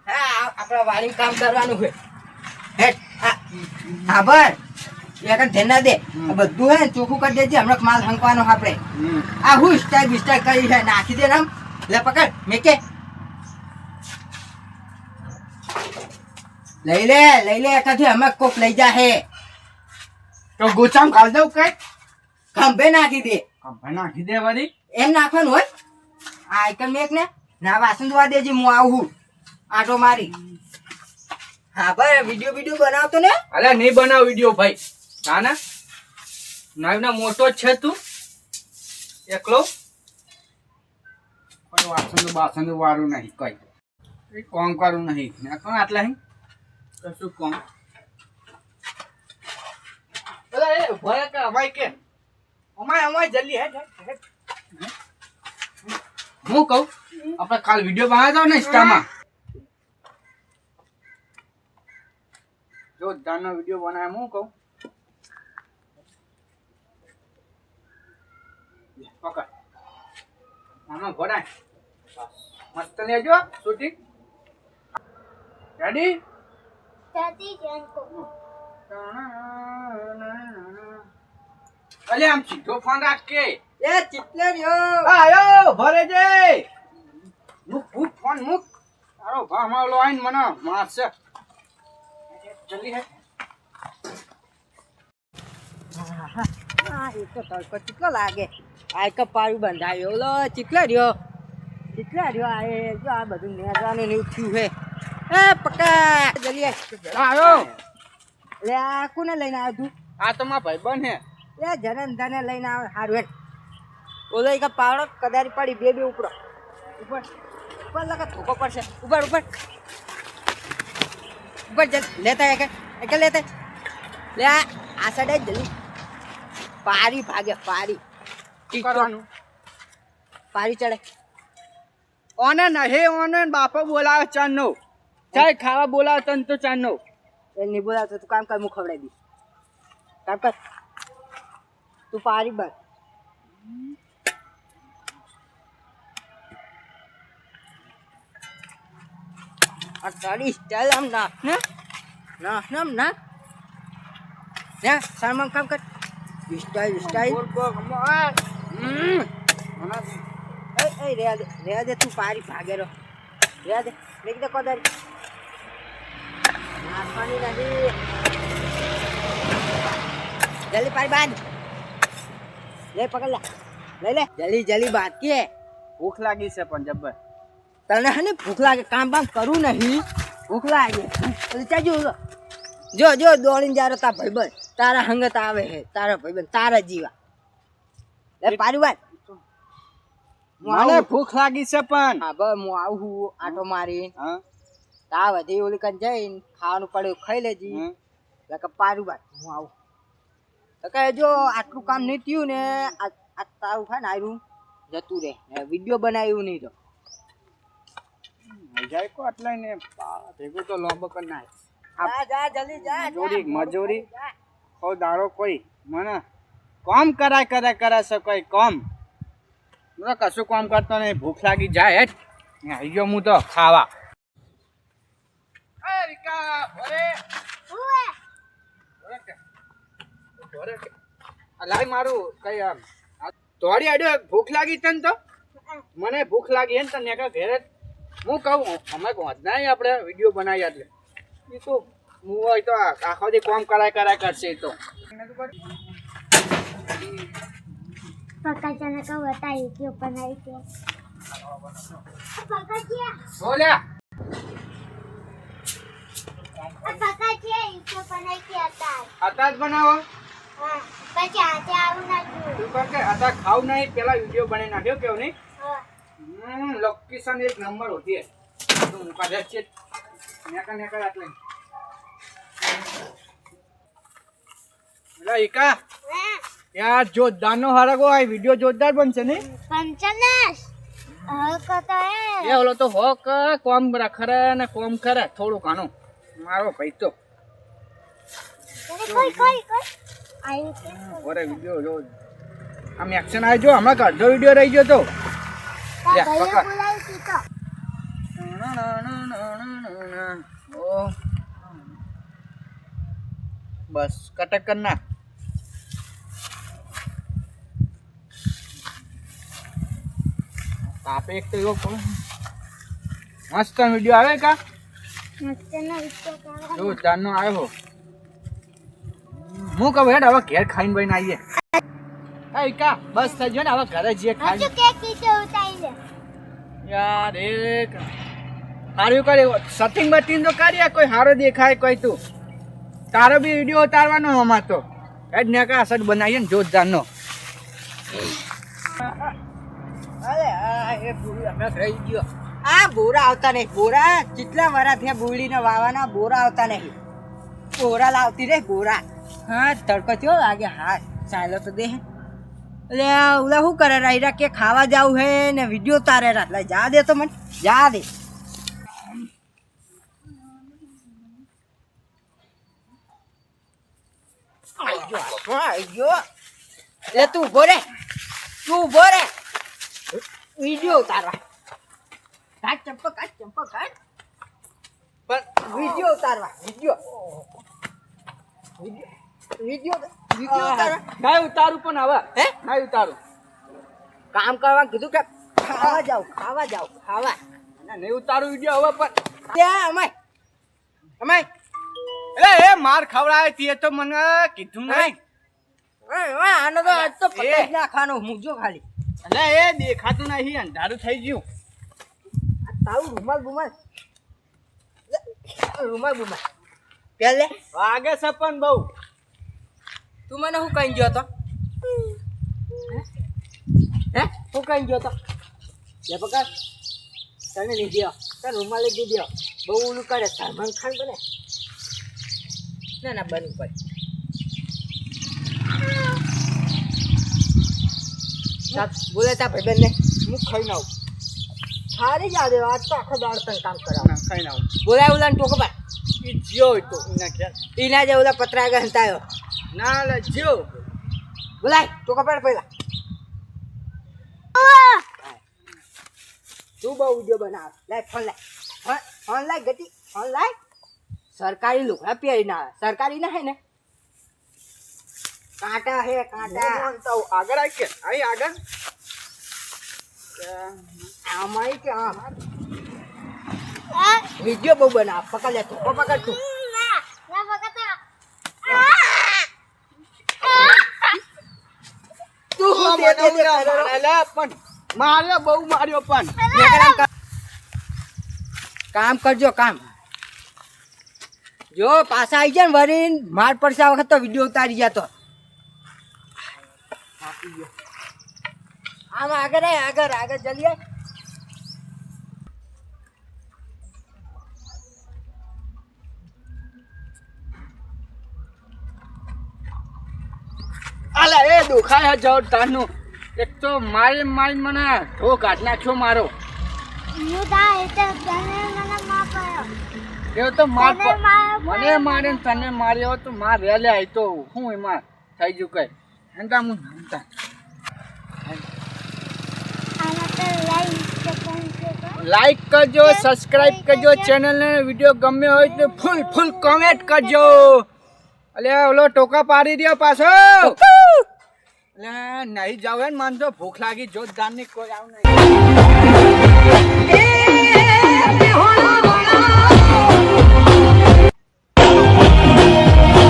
હા આપણા વાડી કામ કરવાનું છે હેડ હા બર એક ધ્યાન ના દે બધું હે ચોખ્ખું કરી દેજે હમણાં માલ હંકવાનો આપણે આ હું સ્ટાઈલ બિસ્ટાઈલ કરી છે નાખી દે રામ લે પકડ મેકે લઈ લે એકાથી અમે કોક લઈ જા હે તો ગોચામ ખાલ દઉં કઈ ખંભે નાખી દે નાખી દે વળી એમ નાખવાનું હોય આ આઈકન મેક ને ના વાસણ ધોવા દેજે હું આવું આટો મારી હા ભાઈ વિડિયો બનાવતો ને અલે નહીં બનાવ વિડિયો ભાઈ ના નાઈના મોટો જ છે તું એકલો કોઈ વાસણ વાળું નહીં કઈ કોમ કરું નહીં કોણ આટલા નહીં કશું કોમ ભય કે અમાય કે અમાય જલ્દી હેડ હું કહું આપણે કાલ વિડિયો બનાવતા ને ઇન્સ્ટામાં જોરદારનો વિડિયો બનાવે હું કહું પકડ આમાં ભરાય મસ્ત લેજો શૂટિંગ રેડી અલે આમ સીધો ફોન રાખ કે એ ચિતલે રહ્યો આયો ભરે જે મુક ફોન મુક તારો ભામાં ઓલો આઈને મને મારશે જલ્દી હે હા એ તો તડકો ચીટલો લાગે આ એક પાડું બંધાયો ઓલો ચીટલે રહ્યો આ એ જો આ બધું નેજાને ને થયું હે એ પકા જલ્દી આયો લે આ કોને લઈને આવ્યો તું આ તો મારા ભાઈબંધ હે એ જનંધાને લઈને આવે હારું હેડ ઓલો એક પાવડો કદારી પડી બે ઉપર લગા ધોકો પડશે ઉપર લેતા એક લેતા લે આ સાઈડ જલ્દી પારી ભાગે પારી કરવાનું પારી ચડે ઓને નહીં ઓને બાપા બોલાવે ચાંદનો ચાય ખાવા બોલાવે તન તો ચાંદનો એ નહીં બોલાવતો તું કામ કર હું ખવડાવી દઈશ કામ કર તું પારી બસ આ તારી સ્ટાઈલ આમ નાખ ને સારમાં કામ કર સ્ટાઈલ એ રેવા દે તું પારી ભાગે રહો રેવા દે લેકી દે કોદારી નાખવાની નથી જલ્દી પારી બાંધ લે પકડ લે જલ્દી બાંધ કે ભૂખ લાગી છે પણ જબ્બર તને હે ને ભૂખ લાગે કામ કરું નહીં ભૂખ લાગે ચાજો જો દોડીને જારો તારા ભાઈબંધ તારા હંગત આવે હે તારા ભાઈબંધ તારા જીવા લે પારી વાત મને ભૂખ લાગી છે પણ હા બસ હું આવું આટો મારી હા તા વધી ઓલી કન જઈને ખાવાનું પડ્યું ખાઈ લેજી એટલે પારું વાત હું આવું તો જો આટલું કામ નહીં થયું ને આ તારું થાય ને આયરું જતું રહે વિડીયો બનાવ્યું નહીં તો જાય કો આટલા ને ભેગું તો લોબો કર નાય જા જલ્દી જા મજૂરી હો દારો કોઈ મને કામ કરાય છે કોઈ કામ મને કશું કામ કરતો નહીં ભૂખ લાગી જાય હેટ આવી ગયો હું તો ખાવા એ વિકા ભરે લાઈ મારું કઈ તોડી આડ્યો ભૂખ લાગી તને તો મને ભૂખ લાગી હે ને તને ઘેરે હું કહું અમે નહીં આપણે વિડીયો બનાવી એટલે એ તો હું હોય તો આખો દી કામ કરાય કરશે એ તો પકાચાને કહું હતા યુટ્યુબ બનાવી છે બોલ્યા પકા છે યુટ્યુબ બનાવી છે હતા જ બનાવો હા પછી આજે આવું ના તું કર કે હતા ખાવ નહીં પેલા વિડીયો બનાવી નાખ્યો કેવું નહીં લોકેશન એક નંબર હોતી હે તો હું કાઢે છે નેકા આટલે એલા એકા યાર જોરદારનો હરગો આ વિડીયો જોરદાર બનશે ને પંચલેશ કતો એ ઓલો તો હોક કોમ રખરે ને કોમ કરે થોડું ઘણું મારો ભાઈ તો કોઈ આયુ છે ઓરે વિડીયો જો આમ એક્શન આવી જો હમણાં અડધો વિડીયો રહી ગયો તો લે પકડ બોલાવી તો ઓ બસ કટક કર ના તાપે એક તો એવો મસ્ત વિડીયો આવે કા મસ્તનો વિડિયો કાઢો. જો જાનનો આવ્યો હું કહું હેડ હવે ઘેર ખાઈને બઈને આવીએ એ કા બસ થઈ ગયો ને હવે ઘરે જઈએ હજુ ખાઈને કેક કીધો ઉતારી લે. યાર એક હારું કરે સટિંગ બટિંગ તો કરીએ કોઈ હારો દેખાય કોઈ તું તારો બી વિડીયો ઉતારવાનો હમણાં તો હેડ ને કા અસર બનાવીએ ને જોરદારનો અરે આ એ પૂરી અમે રહી ગયો આ બોરા આવતા નહીં બોરા કેટલા વરા થયા બુરડીને વાવાના બોરા આવતા નહીં બોરા લાવતી રે બોરા હા તડકો થયો લાગે હા ચાલો તો દે એટલે ઓલા શું કરે રાયરા કે ખાવા જાવું હે ને વિડીયો તારે રાત લે જા દે તો મને જા દે એટલે તું ઉભો રે વિડીયો ઉતારવા કાઢ ચંપો કાઢ પણ વિડીયો ઉતારવા વિડીયો ઉતારવા ના ઉતારું પણ હવે હે ના ઉતારું કામ કરવા કીધું કે ખાવા જાવ ના નહીં ઉતારું વિડીયો હવે પણ ત્યાં અમાય એ માર ખવડાવે તી તો મને કીધું નહીં આનો તો આજ તો પટેજ નાખવાનો મૂકજો ખાલી એટલે એ દેખાતું નહીં અંધારું થઈ ગયું આ તારું રૂમાલ પેલે વાગે સપન બહુ તું મને શું કહી ગયો તો હે શું કહી ગયો તો લે પકડ તને લીધો તાર રૂમાલ લીધો બહુ ઓલું કરે સલમાન ખાન બને ના બનવું પડે બોલે તા ભાઈ ને હું ખાઈ નાઉં સારી જા દે આજ તો આખો દાડ તને કામ કરાવ ખાઈ નાઉં બોલાય ઓલા ને ટોકો બાર એ જ્યો હોય તો એના ખ્યાલ ઈના જે ઓલા પતરા આગળ હંતાયો ના લે જ્યો બોલાય ટોકો પાડ પહેલા તું બહુ વિડીયો બનાવ લાય ફોન લાય ગતિ ફોન લાય સરકારી લુગડા પહેરી ના સરકારી ના હે ને કાંટા હે કાંટા આગળ આવી કે અહીં આગળ આમાં કે આમ આ વિડીયો બહુ બનાવ પકડ લે તું પકડ તું ના બગતા. તું હું દે પણ માર્યો બહુ માર્યો પણ કામ કરજો કામ જો પાછા આવી જાય ને વરીને માર પડશે આ વખત તો વિડીયો ઉતારી ગયા તો આમ આગળ જલ્દી આય. અલા એ દુખાય હે જવ તારનું એક તો મારી મને ઠો કાઢ નાખ્યો મારો હું તા એટલે તને મને માફ કર્યો. એવો તો માર તને માર્યો મને મારે ને તને માર્યો તો માર રેલે આવી તો હું એમાં થઈ ગયું કઈ હંતા હું હંતા આના તો લાઈક કરજો સબસ્ક્રાઇબ કરજો ચેનલને વિડીયો ગમે હોય તો ફૂલ કોમેન્ટ કરજો અલે ઓલો ટોકા પાડી દો પાછો એટલે નહીં જાવ ને મન તો ભૂખ લાગી જોરદાર ની કોઈ આવ નહીં